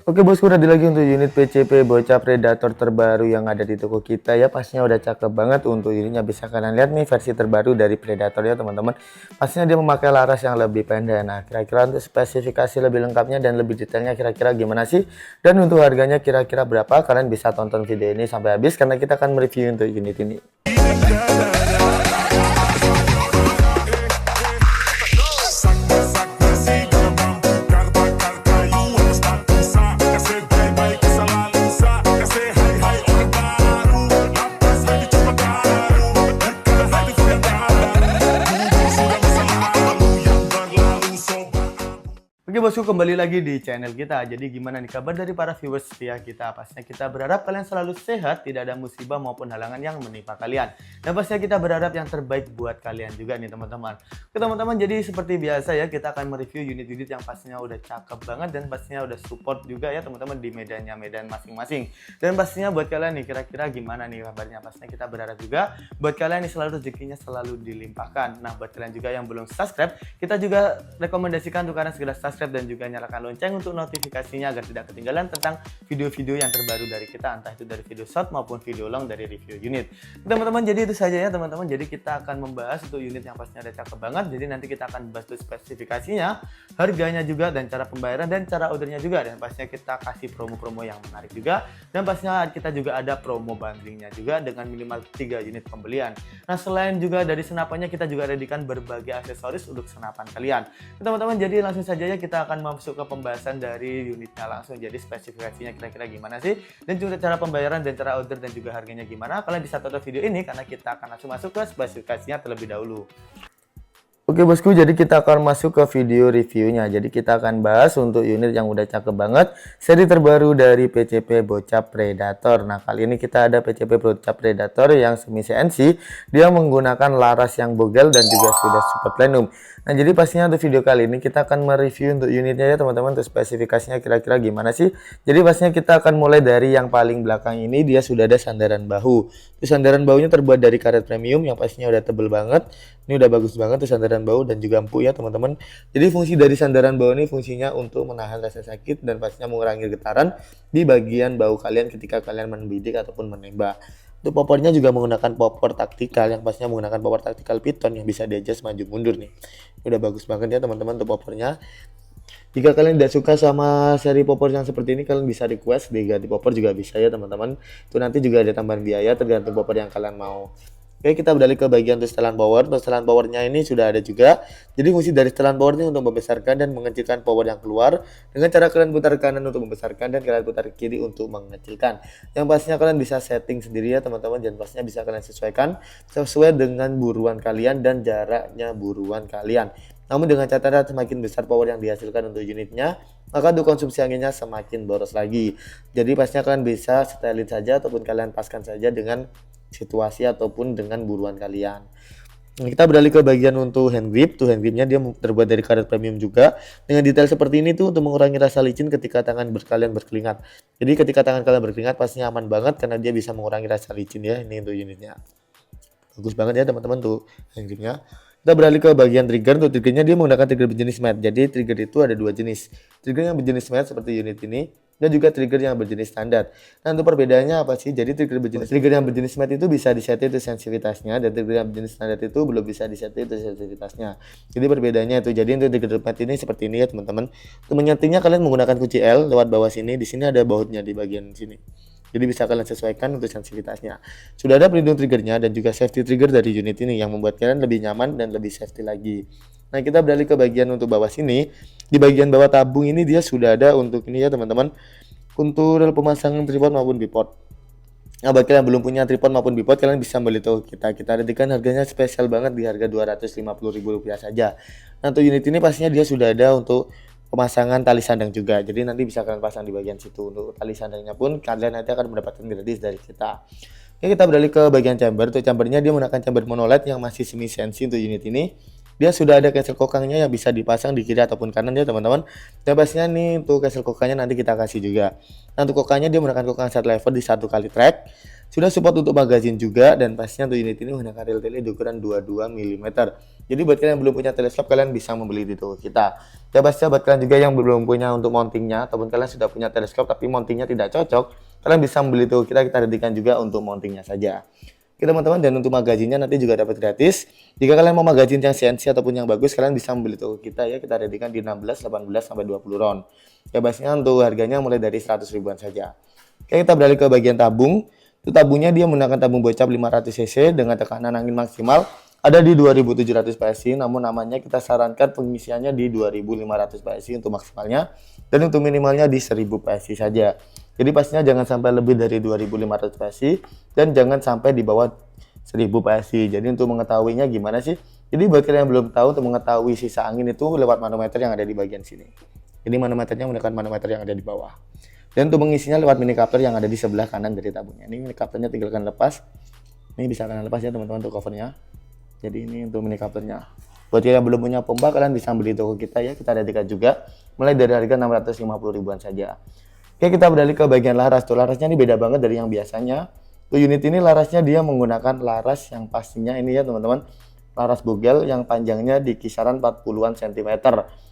Oke bosku, ready lagi untuk unit PCP bocah predator terbaru yang ada di toko kita ya. Pastinya udah cakep banget untuk unitnya. Bisa kalian lihat nih versi terbaru dari predator ya teman-teman. Pastinya dia memakai laras yang lebih pendek. Nah, kira-kira untuk spesifikasi lebih lengkapnya dan lebih detailnya kira-kira gimana sih? Dan untuk harganya kira-kira berapa? Kalian bisa tonton video ini sampai habis karena kita akan mereview untuk unit ini. Oke bosku, kembali lagi di channel kita. Jadi gimana nih kabar dari para viewers setia kita? Pastinya kita berharap kalian selalu sehat, tidak ada musibah maupun halangan yang menimpa kalian. Dan pastinya kita berharap yang terbaik buat kalian juga nih teman-teman. Oke teman-teman, jadi seperti biasa ya, kita akan mereview unit-unit yang pastinya udah cakep banget dan pastinya udah support juga ya teman-teman di medannya, medan masing-masing. Dan pastinya buat kalian nih kira-kira gimana nih kabarnya? Pastinya kita berharap juga buat kalian nih selalu rezekinya selalu dilimpahkan. Nah buat kalian juga yang belum subscribe, kita juga rekomendasikan untuk kalian segera subscribe dan juga nyalakan lonceng untuk notifikasinya agar tidak ketinggalan tentang video-video yang terbaru dari kita, entah itu dari video short maupun video long dari review unit. Teman-teman, jadi itu saja ya teman-teman. Jadi kita akan membahas untuk unit yang pastinya ada cakep banget. Jadi nanti kita akan bahas tuh spesifikasinya, harganya juga, dan cara pembayaran dan cara ordernya juga. Dan pastinya kita kasih promo-promo yang menarik juga. Dan pastinya kita juga ada promo bundlingnya juga dengan minimal 3 unit pembelian. Nah selain juga dari senapannya, kita juga readykan berbagai aksesoris untuk senapan kalian. Teman-teman, jadi langsung saja ya kita akan masuk ke pembahasan dari unitnya langsung. Jadi spesifikasinya kira-kira gimana sih, dan juga cara pembayaran dan cara order dan juga harganya gimana, kalian bisa tonton video ini karena kita akan langsung masuk ke spesifikasinya terlebih dahulu. Oke bosku, jadi kita akan masuk ke video reviewnya. Jadi kita akan bahas untuk unit yang udah cakep banget, seri terbaru dari PCP bocah predator. Nah kali ini kita ada PCP bocah predator yang semi CNC. Dia menggunakan laras yang bogel dan juga sudah super plenum. Nah jadi pastinya untuk video kali ini kita akan mereview untuk unitnya ya teman-teman. Untuk spesifikasinya kira-kira gimana sih. Jadi pastinya kita akan mulai dari yang paling belakang ini. Dia sudah ada sandaran bahu. Itu sandaran bahunya terbuat dari karet premium yang pastinya udah tebel banget. Ini udah bagus banget tuh sandaran bahu dan juga empuk ya teman-teman. Jadi fungsi dari sandaran bahu ini fungsinya untuk menahan rasa sakit dan pastinya mengurangi getaran di bagian bahu kalian ketika kalian membidik ataupun menembak. Untuk popornya juga menggunakan popor taktikal yang pastinya menggunakan popor taktikal piton yang bisa di-adjust maju mundur nih. Udah bagus banget ya teman-teman untuk popornya. Jika kalian tidak suka sama seri popor yang seperti ini, kalian bisa request diganti popor juga bisa ya teman-teman. Itu nanti juga ada tambahan biaya tergantung popor yang kalian mau. Oke, kita beralih ke bagian untuk setelan power. Untuk setelan powernya ini sudah ada juga. Jadi fungsi dari setelan power ini untuk membesarkan dan mengecilkan power yang keluar. Dengan cara kalian putar kanan untuk membesarkan dan kalian putar kiri untuk mengecilkan. Yang pastinya kalian bisa setting sendiri ya teman-teman. Dan pastinya bisa kalian sesuaikan sesuai dengan buruan kalian dan jaraknya buruan kalian. Namun dengan catatan semakin besar power yang dihasilkan untuk unitnya, maka untuk konsumsi anginnya semakin boros lagi. Jadi pastinya kalian bisa setelin saja ataupun kalian paskan saja dengan situasi ataupun dengan buruan kalian. Nah, kita beralih ke bagian untuk hand grip. Tuh hand gripnya dia terbuat dari karet premium juga dengan detail seperti ini tuh untuk mengurangi rasa licin ketika tangan kalian berkeringat. Jadi ketika tangan kalian berkeringat pastinya aman banget karena dia bisa mengurangi rasa licin ya. Ini untuk unitnya bagus banget ya teman-teman tuh hand gripnya. Kita beralih ke bagian trigger. Untuk triggernya dia menggunakan trigger berjenis matte. Jadi trigger itu ada dua jenis. Trigger yang berjenis matte seperti unit ini dan juga trigger yang berjenis standar. Nah untuk perbedaannya apa sih? Jadi trigger yang berjenis matte itu bisa disetting itu sensitivitasnya dan trigger yang berjenis standar itu belum bisa disetting itu sensitivitasnya. Jadi perbedaannya itu. Jadi untuk trigger matte ini seperti ini ya teman-teman. Untuk menyetingnya kalian menggunakan kunci L lewat bawah sini. Di sini ada bautnya di bagian sini. Jadi bisa kalian sesuaikan untuk sensitivitasnya. Sudah ada pelindung triggernya dan juga safety trigger dari unit ini yang membuat kalian lebih nyaman dan lebih safety lagi. Nah kita beralih ke bagian untuk bawah sini. Di bagian bawah tabung ini dia sudah ada untuk ini ya teman-teman. Untuk rel pemasangan tripod maupun bipod. Nah bagi kalian yang belum punya tripod maupun bipod, kalian bisa beli tahu kita readykan harganya spesial banget di harga Rp250.000 saja. Nah untuk unit ini pastinya dia sudah ada untuk pemasangan tali sandang juga. Jadi nanti bisa kalian pasang di bagian situ. Untuk tali sandangnya pun kalian nanti akan mendapatkan gratis dari kita. Oke, kita beralih ke bagian chamber. Untuk chambernya dia menggunakan chamber monoled yang masih semi CNC untuk unit ini. Dia sudah ada cancel kokangnya yang bisa dipasang di kiri ataupun kanan ya teman-teman. Dan pastinya nih untuk cancel kokangnya nanti kita kasih juga. Nah untuk kokangnya dia menggunakan kokang set lever di 1 kali track. Sudah support untuk magazin juga, dan pastinya untuk unit ini menggunakan reel tele ukuran 22 mm. Jadi buat kalian yang belum punya teleskop, kalian bisa membeli di toko kita. Ya pastinya buat kalian juga yang belum punya untuk mountingnya, ataupun kalian sudah punya teleskop tapi mountingnya tidak cocok, kalian bisa membeli di toko kita readikan juga untuk mountingnya saja. Oke teman-teman, dan untuk magazinnya nanti juga dapat gratis. Jika kalian mau magazin yang CNC ataupun yang bagus, kalian bisa membeli toko kita ya. Kita readikan di 16, 18 sampai 20 round. Ya pastinya untuk harganya mulai dari 100 ribuan saja. Oke, kita beralih ke bagian tabung. Itu tabungnya dia menggunakan tabung bocap 500 cc dengan tekanan angin maksimal ada di 2700 PSI, namun namanya kita sarankan pengisiannya di 2500 PSI untuk maksimalnya, dan untuk minimalnya di 1000 PSI saja. Jadi pastinya jangan sampai lebih dari 2500 PSI dan jangan sampai di bawah 1000 PSI. Jadi untuk mengetahuinya gimana sih? Jadi buat kalian yang belum tahu, untuk mengetahui sisa angin itu lewat manometer yang ada di bagian sini. Jadi manometernya menggunakan manometer yang ada di bawah. Dan untuk mengisinya lewat mini coupler yang ada di sebelah kanan dari tabungnya. Ini mini couplernya tinggal kalian lepas. Ini bisa kalian lepas ya teman-teman untuk covernya. Jadi ini untuk mini couplernya. Buat yang belum punya pompa, kalian bisa beli toko kita ya. Kita readikan juga mulai dari harga 650 ribuan saja. Oke, kita beralih ke bagian laras. Tuh larasnya ini beda banget dari yang biasanya. Tuh unit ini larasnya dia menggunakan laras yang pastinya ini ya teman-teman. Laras bogel yang panjangnya di kisaran 40-an cm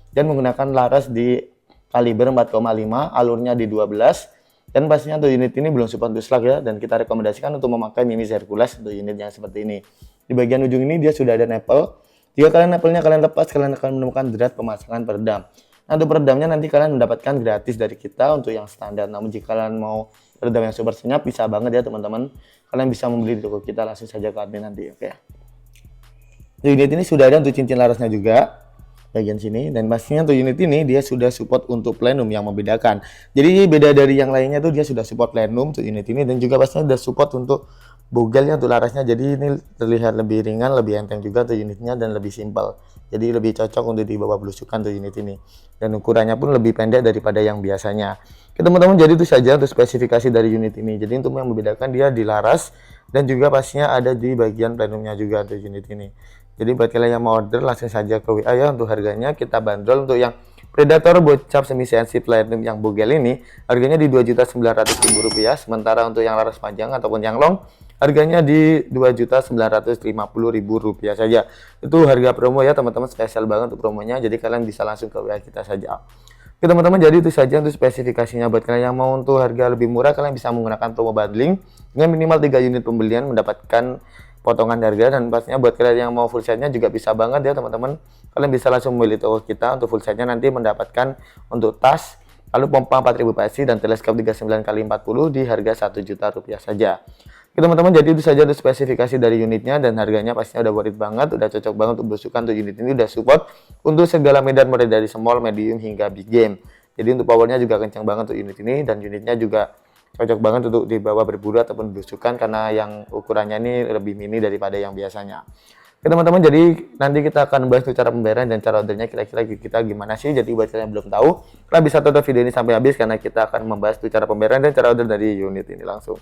dan menggunakan laras di kaliber 4,5, alurnya di 12, dan pastinya untuk unit ini belum support untuk slug ya, dan kita rekomendasikan untuk memakai mini Hercules untuk unit yang seperti ini. Di bagian ujung ini dia sudah ada nipple. Jika kalian nipple-nya kalian lepas, kalian akan menemukan drat pemasangan peredam. Nah, untuk peredamnya nanti kalian mendapatkan gratis dari kita untuk yang standar. Namun jika kalian mau peredam yang super senyap, bisa banget ya teman-teman. Kalian bisa membeli di toko kita, langsung saja ke admin nanti, oke. Di unit ini sudah ada untuk cincin larasnya juga bagian sini, dan pastinya untuk unit ini dia sudah support untuk plenum yang membedakan. Jadi beda dari yang lainnya tuh dia sudah support plenum untuk unit ini, dan juga pastinya sudah support untuk bogelnya untuk larasnya. Jadi ini terlihat lebih ringan, lebih enteng juga untuk unitnya, dan lebih simpel. Jadi lebih cocok untuk dibawa belusukan untuk unit ini. Dan ukurannya pun lebih pendek daripada yang biasanya. Oke teman-teman, jadi itu saja untuk spesifikasi dari unit ini. Jadi untuk yang membedakan dia di laras, dan juga pastinya ada di bagian plenumnya juga untuk unit ini. Jadi buat kalian yang mau order, langsung saja ke WA ya. Untuk harganya kita bandrol untuk yang Predator bocap semi CNC platinum yang bogel ini harganya di Rp2.900.000, sementara untuk yang laras panjang ataupun yang long harganya di Rp2.950.000 saja. Itu harga promo ya teman-teman, spesial banget untuk promonya. Jadi kalian bisa langsung ke WA kita saja. Oke teman-teman, jadi itu saja untuk spesifikasinya. Buat kalian yang mau untuk harga lebih murah, kalian bisa menggunakan promo bundling dengan minimal 3 unit pembelian mendapatkan potongan harga. Dan pastinya buat kalian yang mau full setnya juga bisa banget ya teman-teman. Kalian bisa langsung membeli toko kita untuk full setnya, nanti mendapatkan untuk tas, lalu pompa 4000 PSI dan teleskop 39x40 di harga Rp1.000.000 saja. Oke teman-teman, jadi itu saja untuk spesifikasi dari unitnya, dan harganya pastinya udah worth it banget, udah cocok banget untuk belusukan. Untuk unit ini udah support untuk segala medan mulai dari small, medium hingga big game. Jadi untuk powernya juga kencang banget untuk unit ini, dan unitnya juga cocok banget untuk dibawa berburu ataupun belusukan karena yang ukurannya ini lebih mini daripada yang biasanya. Oke teman-teman, jadi nanti kita akan bahas cara pembayaran dan cara ordernya kira-kira kita gimana sih. Jadi buat kalian yang belum tahu, kalian bisa tonton video ini sampai habis karena kita akan membahas cara pembayaran dan cara order dari unit ini langsung.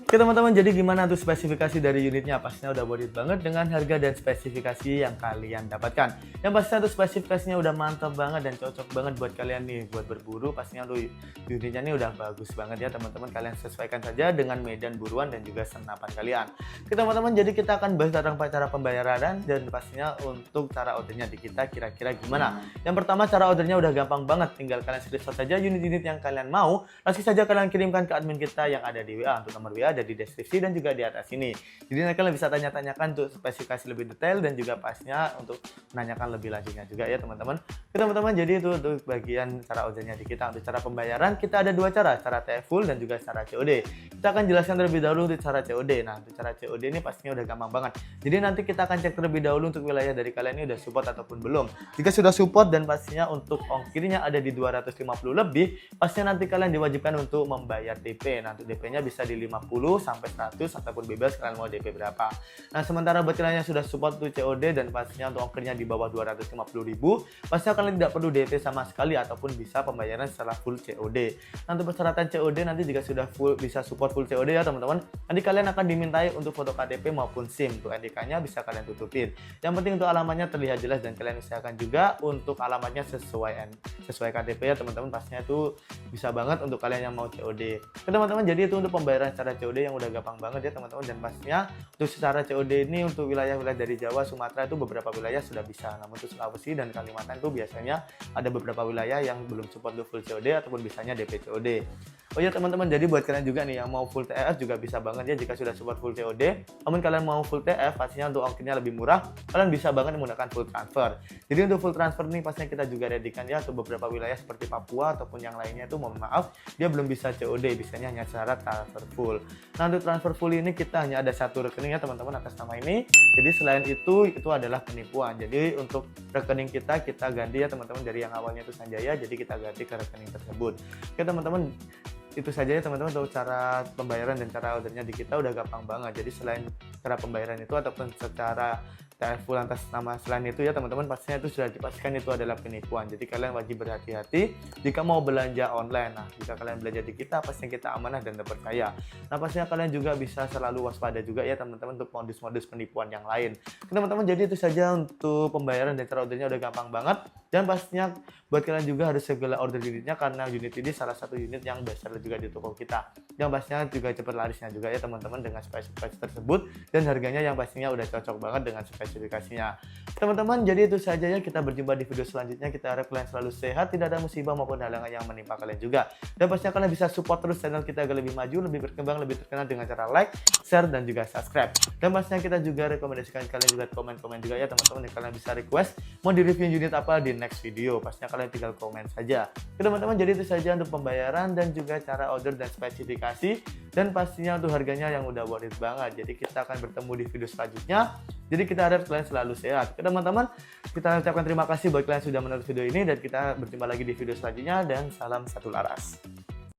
Oke teman-teman, jadi gimana tuh spesifikasi dari unitnya? Pastinya udah worth it banget dengan harga dan spesifikasi yang kalian dapatkan. Yang pastinya tuh spesifikasinya udah mantap banget dan cocok banget buat kalian nih buat berburu. Pastinya tuh unitnya ini udah bagus banget ya teman-teman. Kalian sesuaikan saja dengan medan buruan dan juga senapan kalian. Oke teman-teman, jadi kita akan bahas tentang cara pembayaran dan pastinya untuk cara ordernya di kita kira-kira gimana. Yang pertama, cara ordernya udah gampang banget, tinggal kalian screenshot saja unit-unit yang kalian mau, langsung saja kalian kirimkan ke admin kita yang ada di WA. Untuk nomor WA ada di deskripsi dan juga di atas ini. Jadi kalian bisa tanya-tanyakan untuk spesifikasi lebih detail dan juga pastinya untuk menanyakan lebih lanjutnya juga ya teman-teman. Oke teman-teman, jadi itu untuk bagian cara ordernya di kita. Untuk cara pembayaran kita ada dua cara TF full dan juga cara COD. Kita akan jelaskan terlebih dahulu untuk cara COD. Nah, untuk cara COD ini pastinya udah gampang banget. Jadi nanti kita akan cek terlebih dahulu untuk wilayah dari kalian ini udah support ataupun belum. Jika sudah support dan pastinya untuk ongkirnya ada di 250 lebih, pastinya nanti kalian diwajibkan untuk membayar DP. Nah, untuk DP-nya bisa di 50 sampai 100 ataupun bebas kalian mau DP berapa. Nah, sementara buat kalian yang sudah support untuk COD dan pastinya untuk ongkirnya di bawah 250.000, pastinya kalian tidak perlu DP sama sekali ataupun bisa pembayaran secara full COD. Nah, untuk persyaratan COD nanti jika sudah full bisa support full COD ya teman-teman, nanti kalian akan dimintai untuk foto KTP maupun SIM. Untuk NIK-nya bisa kalian tutupin. Yang penting untuk alamatnya terlihat jelas dan kalian usahakan juga untuk alamatnya sesuai KTP ya teman-teman. Pastinya itu bisa banget untuk kalian yang mau COD. Oke teman-teman, jadi itu untuk pembayaran secara COD COD yang udah gampang banget ya teman-teman. Dan pastinya untuk secara COD ini untuk wilayah-wilayah dari Jawa, Sumatera itu beberapa wilayah sudah bisa. Namun untuk Sulawesi dan Kalimantan itu biasanya ada beberapa wilayah yang belum support full COD ataupun bisanya DP COD. Oh ya teman-teman, jadi buat kalian juga nih yang mau full TF juga bisa banget ya jika sudah support full COD. Namun kalian mau full TF pastinya untuk ongkirnya lebih murah, kalian bisa banget menggunakan full transfer. Jadi untuk full transfer nih pastinya kita juga dedikan ya untuk beberapa wilayah seperti Papua ataupun yang lainnya itu mohon maaf dia belum bisa COD, bisanya hanya secara transfer full. Nah untuk transfer full ini kita hanya ada satu rekening ya teman-teman atas nama ini. Jadi selain itu adalah penipuan. Jadi untuk rekening kita ganti ya teman-teman dari yang awalnya itu Sanjaya, jadi kita ganti ke rekening tersebut. Oke teman-teman, itu saja ya teman-teman untuk cara pembayaran dan cara ordernya di kita udah gampang banget. Jadi selain cara pembayaran itu ataupun secara TF full atas nama selain itu ya teman-teman, pastinya itu sudah dipastikan itu adalah penipuan. Jadi kalian wajib berhati-hati jika mau belanja online. Nah jika kalian belanja di kita pastinya kita amanah dan terpercaya. Nah pastinya kalian juga bisa selalu waspada juga ya teman-teman untuk modus-modus penipuan yang lain. Teman-teman, jadi itu saja untuk pembayaran dan cara ordernya udah gampang banget. Dan pastinya buat kalian juga harus segala order unitnya karena unit ini salah satu unit yang besar juga di toko kita. Yang pastinya juga cepat larisnya juga ya teman-teman dengan spesifikasi tersebut dan harganya yang pastinya udah cocok banget dengan spesifikasinya. Teman-teman, jadi itu saja ya, kita berjumpa di video selanjutnya. Kita harap kalian selalu sehat, tidak ada musibah maupun halangan yang menimpa kalian juga. Dan pastinya kalian bisa support terus channel kita agar lebih maju, lebih berkembang, lebih terkenal dengan cara like, share, dan juga subscribe. Dan pastinya kita juga rekomendasikan kalian juga komen-komen juga ya teman-teman, yang kalian bisa request mau di review unit apa di next video. Pastinya kalian tinggal komen saja. Oke teman-teman, jadi itu saja untuk pembayaran dan juga cara order dan spesifikasi, dan pastinya untuk harganya yang udah worth it banget. Jadi kita akan bertemu di video selanjutnya. Jadi kita harap kalian selalu sehat. Oke teman-teman, kita ucapkan terima kasih buat kalian sudah menonton video ini, dan kita berjumpa lagi di video selanjutnya, dan salam satu laras.